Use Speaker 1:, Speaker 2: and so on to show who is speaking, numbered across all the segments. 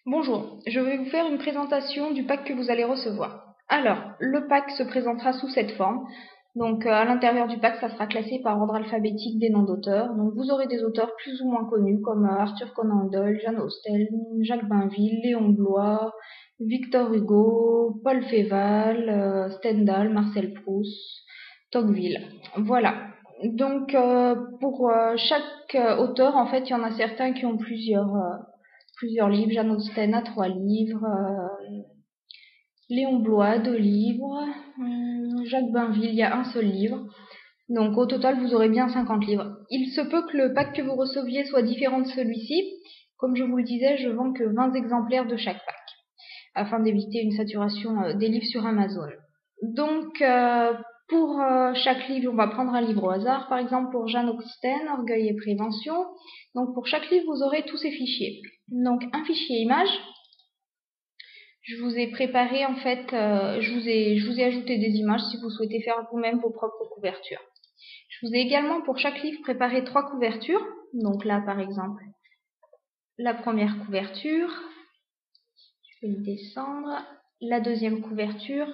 Speaker 1: Bonjour, je vais vous faire une présentation du pack que vous allez recevoir. Alors, le pack se présentera sous cette forme. Donc, à l'intérieur du pack, ça sera classé par ordre alphabétique des noms d'auteurs. Donc, vous aurez des auteurs plus ou moins connus comme Arthur Conan Doyle, Jane Austen, Jacques Bainville, Léon Bloy, Victor Hugo, Paul Féval, Stendhal, Marcel Proust, Tocqueville. Voilà. Donc, pour chaque auteur, en fait, il y en a certains qui ont plusieurs livres. Jane Austen a 3 livres, Léon Bloy 2 livres, Jacques Bainville, il y a un seul livre. Donc au total, vous aurez bien 50 livres. Il se peut que le pack que vous receviez soit différent de celui-ci. Comme je vous le disais, je vends que 20 exemplaires de chaque pack, afin d'éviter une saturation des livres sur Amazon. Donc pour chaque livre, on va prendre un livre au hasard. Par exemple, pour Jane Austen, Orgueil et Prévention. Donc pour chaque livre, vous aurez tous ces fichiers. Donc un fichier image. Je vous ai préparé en fait, je vous ai ajouté des images si vous souhaitez faire vous-même vos propres couvertures. Je vous ai également pour chaque livre préparé 3 couvertures. Donc là par exemple, la première couverture, je vais le descendre, la deuxième couverture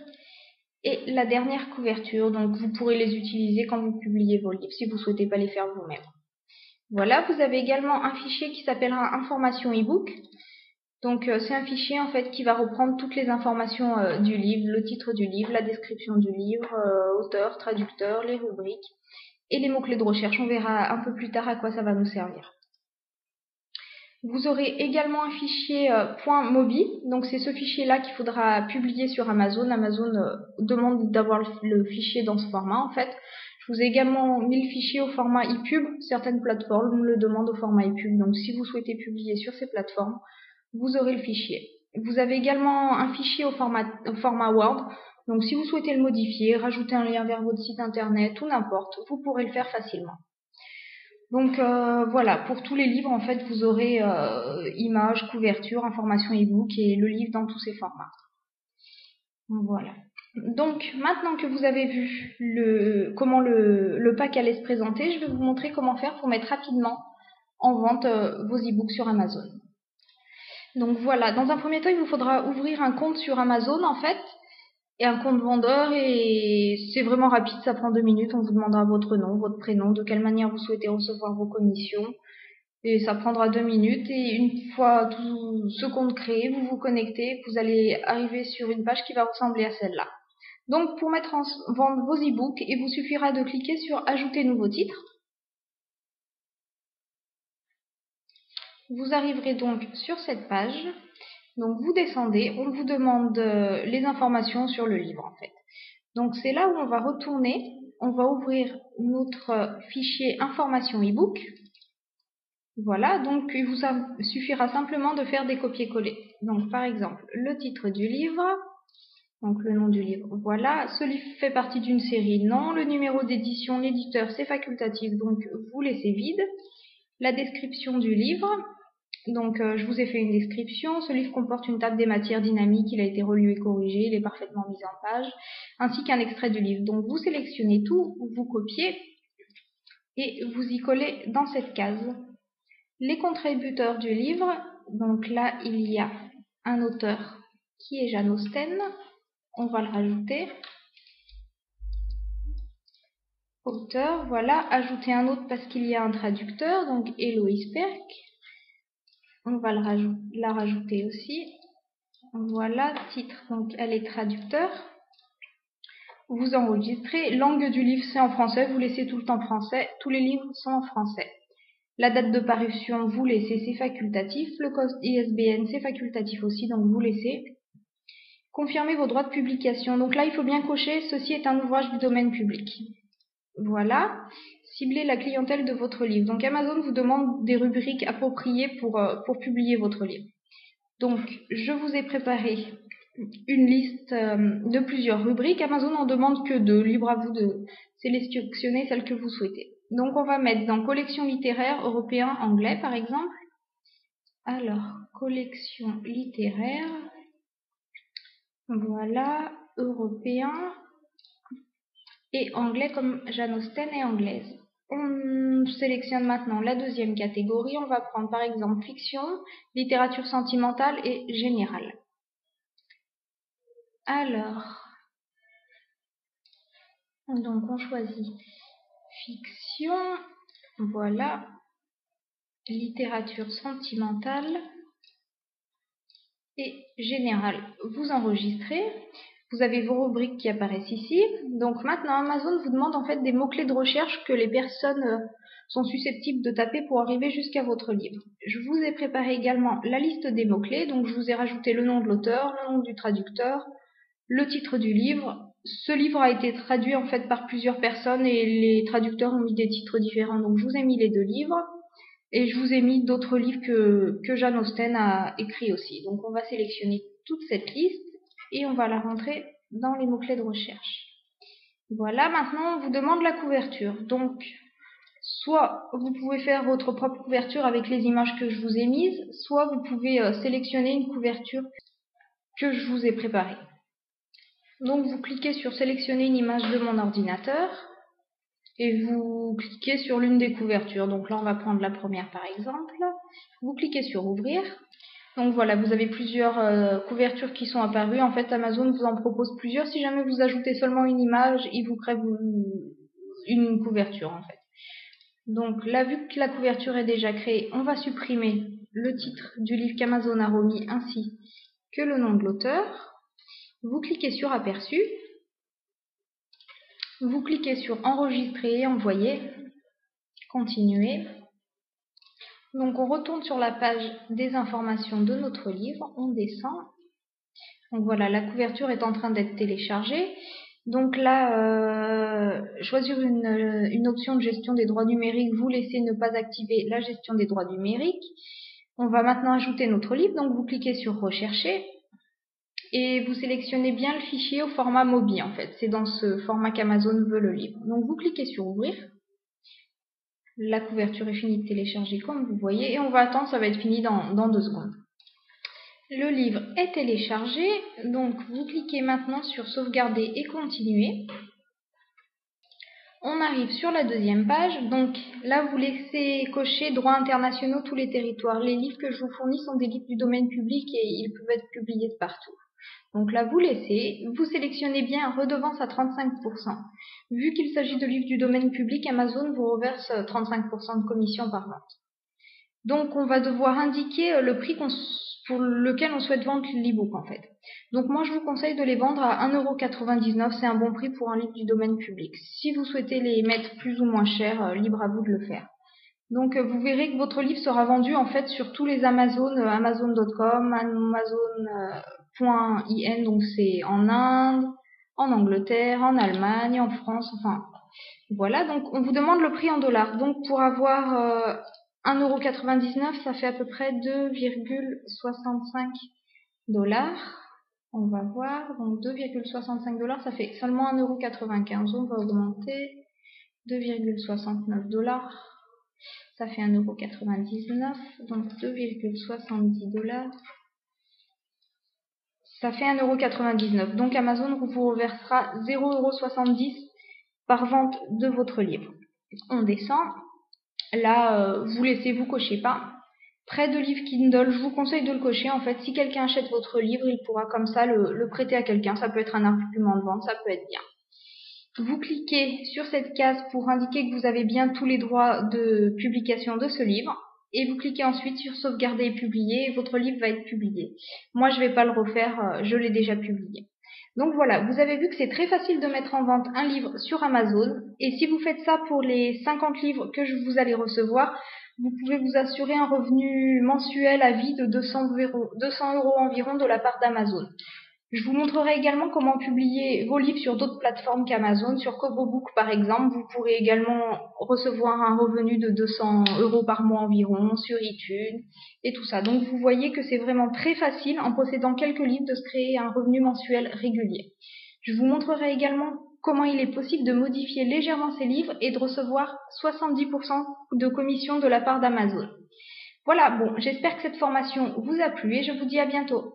Speaker 1: et la dernière couverture. Donc vous pourrez les utiliser quand vous publiez vos livres si vous ne souhaitez pas les faire vous-même. Voilà, vous avez également un fichier qui s'appellera Information e-book. Donc c'est un fichier en fait qui va reprendre toutes les informations du livre, le titre du livre, la description du livre, auteur, traducteur, les rubriques et les mots-clés de recherche. On verra un peu plus tard à quoi ça va nous servir. Vous aurez également un fichier .mobi, donc c'est ce fichier-là qu'il faudra publier sur Amazon. Amazon demande d'avoir le fichier dans ce format en fait. Je vous ai également mis le fichier au format ePub. Certaines plateformes le demandent au format ePub, donc si vous souhaitez publier sur ces plateformes, vous aurez le fichier. Vous avez également un fichier au format Word. Donc si vous souhaitez le modifier, rajouter un lien vers votre site internet ou n'importe, vous pourrez le faire facilement. Donc voilà, pour tous les livres, en fait, vous aurez images, couverture, information e-book et le livre dans tous ces formats. Voilà. Donc maintenant que vous avez vu comment le pack allait se présenter, je vais vous montrer comment faire pour mettre rapidement en vente vos e-books sur Amazon. Donc voilà, dans un premier temps, il vous faudra ouvrir un compte sur Amazon en fait, et un compte vendeur, et c'est vraiment rapide, ça prend 2 minutes, on vous demandera votre nom, votre prénom, de quelle manière vous souhaitez recevoir vos commissions, et ça prendra 2 minutes, et une fois tout ce compte créé, vous vous connectez, vous allez arriver sur une page qui va ressembler à celle-là. Donc pour mettre en vente vos e-books, il vous suffira de cliquer sur Ajouter nouveau titre. Vous arriverez donc sur cette page. Donc vous descendez, on vous demande les informations sur le livre en fait. Donc c'est là où on va retourner, on va ouvrir notre fichier information e-book. Voilà, donc il vous suffira simplement de faire des copier-coller. Donc par exemple, le titre du livre, donc le nom du livre, voilà. Ce livre fait partie d'une série, non. Le numéro d'édition, l'éditeur, c'est facultatif, donc vous laissez vide. La description du livre. Donc je vous ai fait une description. Ce livre comporte une table des matières dynamique, il a été relu et corrigé, il est parfaitement mis en page, ainsi qu'un extrait du livre. Donc vous sélectionnez tout, vous copiez et vous y collez dans cette case. Les contributeurs du livre, donc là il y a un auteur qui est Jane Austen, on va le rajouter. Auteur, voilà, ajouter un autre parce qu'il y a un traducteur, donc Héloïse Perc. On va la rajouter aussi. Voilà, titre, donc elle est traducteur. Vous enregistrez. Langue du livre, c'est en français. Vous laissez tout le temps français. Tous les livres sont en français. La date de parution, vous laissez, c'est facultatif. Le code ISBN, c'est facultatif aussi, donc vous laissez. Confirmez vos droits de publication. Donc là, il faut bien cocher, ceci est un ouvrage du domaine public. Voilà. Ciblez la clientèle de votre livre. Donc Amazon vous demande des rubriques appropriées pour publier votre livre. Donc, je vous ai préparé une liste de plusieurs rubriques. Amazon en demande que 2. Libre à vous de sélectionner celle que vous souhaitez. Donc, on va mettre dans collection littéraire européen anglais, par exemple. Alors, collection littéraire. Voilà, européen et anglais comme Jane Austen est anglaise. On sélectionne maintenant la deuxième catégorie. On va prendre par exemple fiction, littérature sentimentale et générale. Alors, donc on choisit fiction, voilà, littérature sentimentale et générale. Vous enregistrez, vous avez vos rubriques qui apparaissent ici. Donc maintenant Amazon vous demande en fait des mots-clés de recherche que les personnes sont susceptibles de taper pour arriver jusqu'à votre livre. Je vous ai préparé également la liste des mots-clés, donc je vous ai rajouté le nom de l'auteur, le nom du traducteur, le titre du livre. Ce livre a été traduit en fait par plusieurs personnes et les traducteurs ont mis des titres différents, donc je vous ai mis les deux livres. Et je vous ai mis d'autres livres que Jane Austen a écrit aussi. Donc on va sélectionner toute cette liste et on va la rentrer dans les mots-clés de recherche. Voilà, maintenant on vous demande la couverture. Donc soit vous pouvez faire votre propre couverture avec les images que je vous ai mises, soit vous pouvez sélectionner une couverture que je vous ai préparée. Donc vous cliquez sur sélectionner une image de mon ordinateur et vous cliquez sur l'une des couvertures. Donc là on va prendre la première par exemple. Vous cliquez sur ouvrir. Donc voilà, vous avez plusieurs couvertures qui sont apparues. En fait Amazon vous en propose plusieurs. Si jamais vous ajoutez seulement une image, il vous crée une couverture en fait. Donc là, vu que la couverture est déjà créée, on va supprimer le titre du livre qu'Amazon a remis ainsi que le nom de l'auteur. Vous cliquez sur aperçu. Vous cliquez sur enregistrer et envoyer. Continuer. Donc on retourne sur la page des informations de notre livre. On descend. Donc voilà, la couverture est en train d'être téléchargée. Donc là, choisir une option de gestion des droits numériques, vous laissez ne pas activer la gestion des droits numériques. On va maintenant ajouter notre livre, donc vous cliquez sur rechercher et vous sélectionnez bien le fichier au format MOBI en fait. C'est dans ce format qu'Amazon veut le livre. Donc vous cliquez sur ouvrir. La couverture est finie de télécharger comme vous voyez et on va attendre, ça va être fini dans 2 secondes. Le livre est téléchargé, donc vous cliquez maintenant sur sauvegarder et continuer. On arrive sur la deuxième page, donc là vous laissez cocher droits internationaux tous les territoires. Les livres que je vous fournis sont des livres du domaine public et ils peuvent être publiés de partout. Donc là vous laissez, vous sélectionnez bien redevance à 35%. Vu qu'il s'agit de livres du domaine public, Amazon vous reverse 35% de commission par vente. Donc on va devoir indiquer le prix pour lequel on souhaite vendre l'e-book en fait. Donc moi je vous conseille de les vendre à 1,99 €, c'est un bon prix pour un livre du domaine public. Si vous souhaitez les mettre plus ou moins cher, libre à vous de le faire. Donc vous verrez que votre livre sera vendu en fait sur tous les Amazon, Amazon.com, Amazon.in, donc c'est en Inde, en Angleterre, en Allemagne, en France, enfin voilà. Donc on vous demande le prix en dollars. Donc pour avoir 1,99 €, ça fait à peu près 2,65 $. On va voir, donc 2,65 $, ça fait seulement 1,95 €. On va augmenter 2,69 $. Ça fait 1,99 €, donc 2,70 $. Ça fait 1,99 €. Donc Amazon vous reversera 0,70 € par vente de votre livre. On descend. Là, vous laissez, vous cochez pas. Prêt de livre Kindle, je vous conseille de le cocher. En fait, si quelqu'un achète votre livre, il pourra comme ça le prêter à quelqu'un. Ça peut être un argument de vente, ça peut être bien. Vous cliquez sur cette case pour indiquer que vous avez bien tous les droits de publication de ce livre. Et vous cliquez ensuite sur sauvegarder et publier. Et votre livre va être publié. Moi, je ne vais pas le refaire, je l'ai déjà publié. Donc voilà, vous avez vu que c'est très facile de mettre en vente un livre sur Amazon. Et si vous faites ça pour les 50 livres que vous allez recevoir, vous pouvez vous assurer un revenu mensuel à vie de 200 € environ de la part d'Amazon. Je vous montrerai également comment publier vos livres sur d'autres plateformes qu'Amazon. Sur Kobo Book par exemple, vous pourrez également recevoir un revenu de 200 € par mois environ sur iTunes et tout ça. Donc vous voyez que c'est vraiment très facile en possédant quelques livres de se créer un revenu mensuel régulier. Je vous montrerai également comment il est possible de modifier légèrement ces livres et de recevoir 70% de commission de la part d'Amazon. Voilà, bon, j'espère que cette formation vous a plu et je vous dis à bientôt.